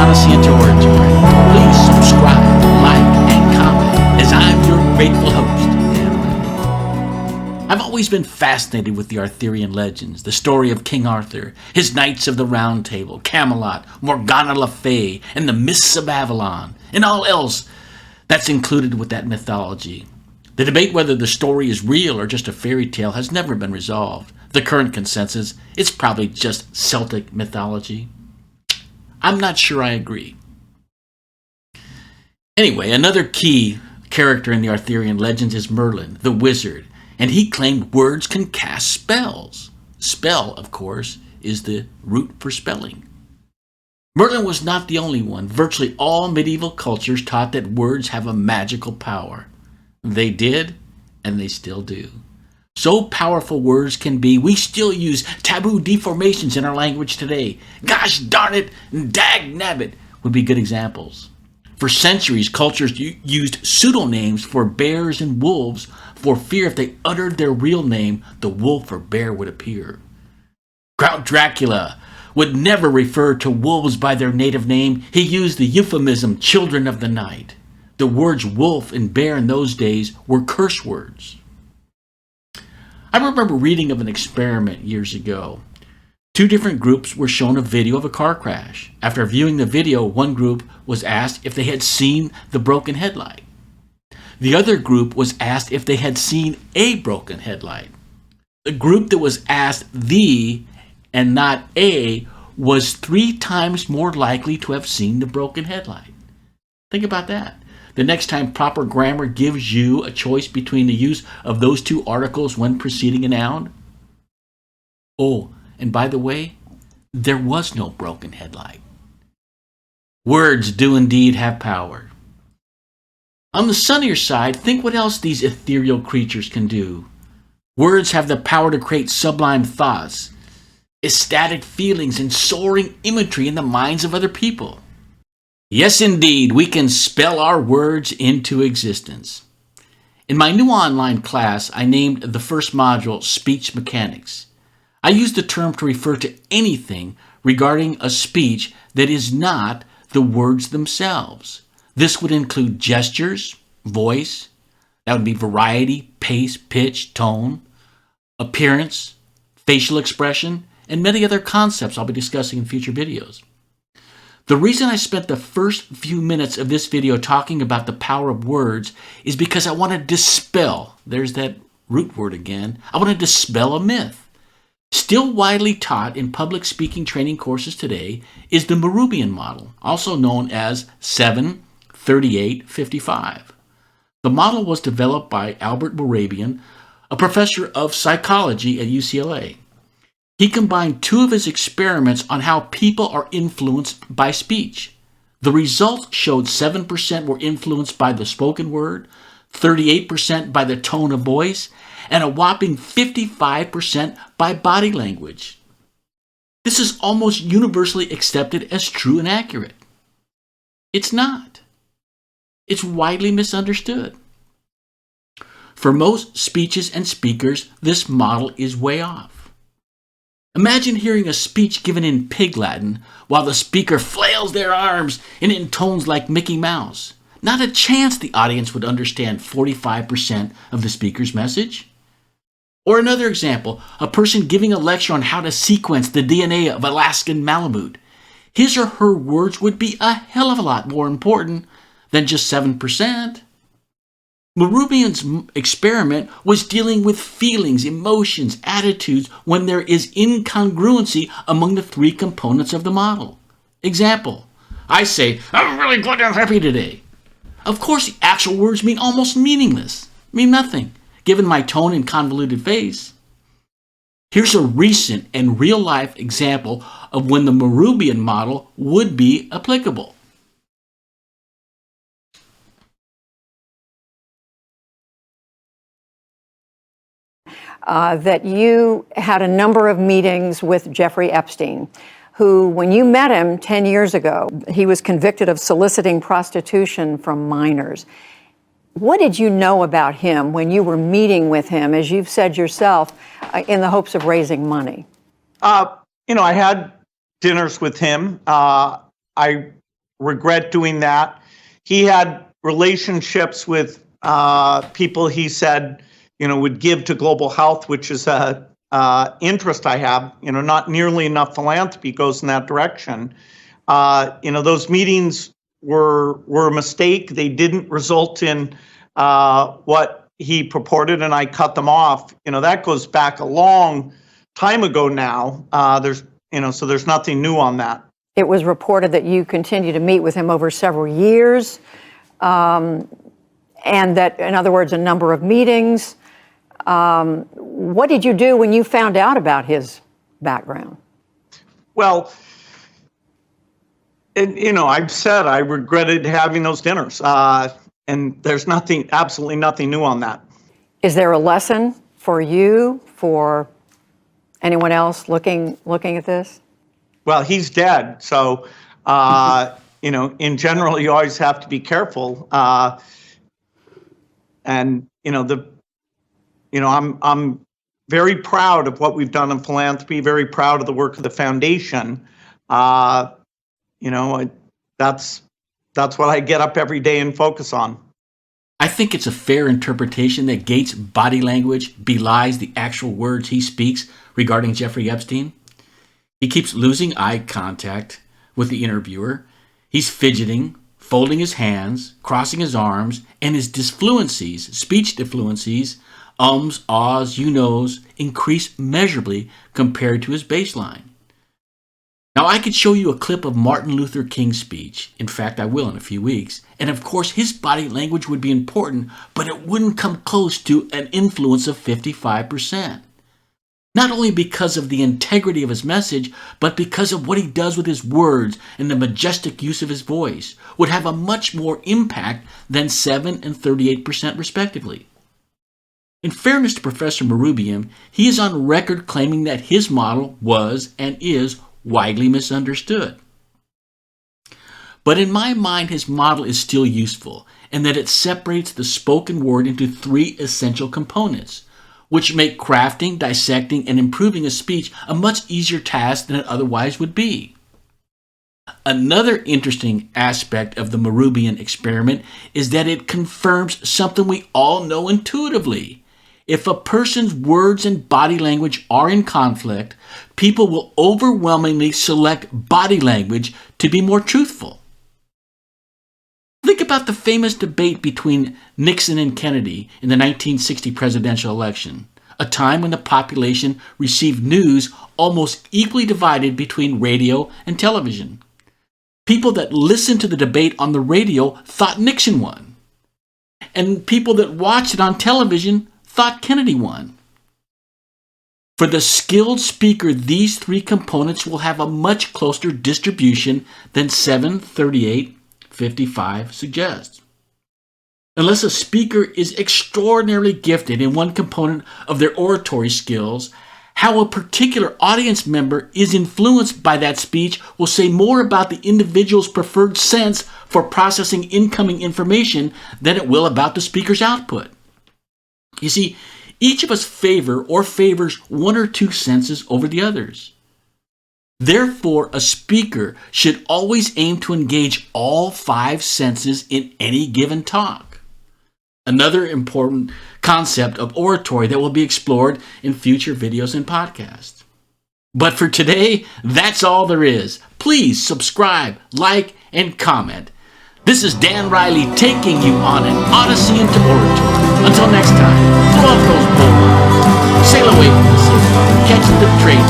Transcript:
Odyssey into Oratory. Please subscribe, like, and comment, as I'm your grateful host, Dan. I've always been fascinated with the Arthurian legends, the story of King Arthur, his Knights of the Round Table, Camelot, Morgana Le Fay, and the Mists of Avalon, and all else that's included with that mythology. The debate whether the story is real or just a fairy tale has never been resolved. The current consensus is probably just Celtic mythology. I'm not sure I agree. Anyway, another key character in the Arthurian legends is Merlin, the wizard, and he claimed words can cast spells. Spell, of course, is the root for spelling. Merlin was not the only one. Virtually all medieval cultures taught that words have a magical power. They did, and they still do. So powerful words can be, we still use taboo deformations in our language today. Gosh darn it and dag nabbit would be good examples. For centuries, cultures used pseudonames for bears and wolves for fear if they uttered their real name, the wolf or bear would appear. Count Dracula would never refer to wolves by their native name. He used the euphemism children of the night. The words wolf and bear in those days were curse words. I remember reading of an experiment years ago. Two different groups were shown a video of a car crash. After viewing the video, one group was asked if they had seen the broken headlight. The other group was asked if they had seen a broken headlight. The group that was asked the and not a was 3 times more likely to have seen the broken headlight. Think about that. The next time proper grammar gives you a choice between the use of those two articles when preceding a noun. Oh, and by the way, there was no broken headlight. Words do indeed have power. On the sunnier side, think what else these ethereal creatures can do. Words have the power to create sublime thoughts, ecstatic feelings, and soaring imagery in the minds of other people. Yes, indeed, we can spell our words into existence. In my new online class, I named the first module Speech Mechanics. I use the term to refer to anything regarding a speech that is not the words themselves. This would include gestures, voice, that would be variety, pace, pitch, tone, appearance, facial expression, and many other concepts I'll be discussing in future videos. The reason I spent the first few minutes of this video talking about the power of words is because I want to dispel, there's that root word again, I want to dispel a myth. Still widely taught in public speaking training courses today is the Mehrabian Model, also known as 7-38-55. The model was developed by Albert Mehrabian, a professor of psychology at UCLA. He combined 2 of his experiments on how people are influenced by speech. The results showed 7% were influenced by the spoken word, 38% by the tone of voice, and a whopping 55% by body language. This is almost universally accepted as true and accurate. It's not. It's widely misunderstood. For most speeches and speakers, this model is way off. Imagine hearing a speech given in Pig Latin while the speaker flails their arms and in tones like Mickey Mouse. Not a chance the audience would understand 45% of the speaker's message. Or another example, a person giving a lecture on how to sequence the DNA of Alaskan Malamute. His or her words would be a hell of a lot more important than just 7%. Mehrabian's experiment was dealing with feelings, emotions, attitudes when there is incongruency among the 3 components of the model. Example, I say, I'm really glad I'm happy today. Of course, the actual words mean almost meaningless, mean nothing, given my tone and convoluted face. Here's a recent and real-life example of when the Mehrabian model would be applicable. That you had a number of meetings with Jeffrey Epstein, who, when you met him 10 years ago, he was convicted of soliciting prostitution from minors. What did you know about him when you were meeting with him, as you've said yourself, in the hopes of raising money? I had dinners with him. I regret doing that. He had relationships with people he said, would give to global health, which is a interest I have. Not nearly enough philanthropy goes in that direction. Those meetings were a mistake. They didn't result in what he purported, and I cut them off. That goes back a long time ago now. So there's nothing new on that. It was reported that you continue to meet with him over several years, and that, in other words, a number of meetings. What did you do when you found out about his background? Well, I've said I regretted having those dinners, and there's absolutely nothing new on that. Is there a lesson for you, for anyone else looking at this? Well, he's dead, so in general, you always have to be careful. I'm very proud of what we've done in philanthropy. Very proud of the work of the foundation. That's what I get up every day and focus on. I think it's a fair interpretation that Gates' body language belies the actual words he speaks regarding Jeffrey Epstein. He keeps losing eye contact with the interviewer. He's fidgeting, folding his hands, crossing his arms, and his disfluencies, speech disfluencies, ums, ahs, you knows, increase measurably compared to his baseline. Now, I could show you a clip of Martin Luther King's speech. In fact, I will in a few weeks. And of course, his body language would be important, but it wouldn't come close to an influence of 55%. Not only because of the integrity of his message, but because of what he does with his words and the majestic use of his voice, would have a much more impact than 7 and 38% respectively. In fairness to Professor Mehrabian, he is on record claiming that his model was and is widely misunderstood. But in my mind, his model is still useful, and that it separates the spoken word into 3 essential components, which make crafting, dissecting, and improving a speech a much easier task than it otherwise would be. Another interesting aspect of the Mehrabian experiment is that it confirms something we all know intuitively. If a person's words and body language are in conflict, people will overwhelmingly select body language to be more truthful. Think about the famous debate between Nixon and Kennedy in the 1960 presidential election, a time when the population received news almost equally divided between radio and television. People that listened to the debate on the radio thought Nixon won, and people that watched it on television thought Kennedy won. For the skilled speaker, these 3 components will have a much closer distribution than 7, 38, 55 suggests. Unless a speaker is extraordinarily gifted in one component of their oratory skills, how a particular audience member is influenced by that speech will say more about the individual's preferred sense for processing incoming information than it will about the speaker's output. You see, each of us favors 1 or 2 senses over the others. Therefore, a speaker should always aim to engage all 5 senses in any given talk. Another important concept of oratory that will be explored in future videos and podcasts. But for today, that's all there is. Please subscribe, like, and comment. This is Dan Riley taking you on an Odyssey into oratory. Until next time, throw off those bull lines, sail away from the sea, catch the train.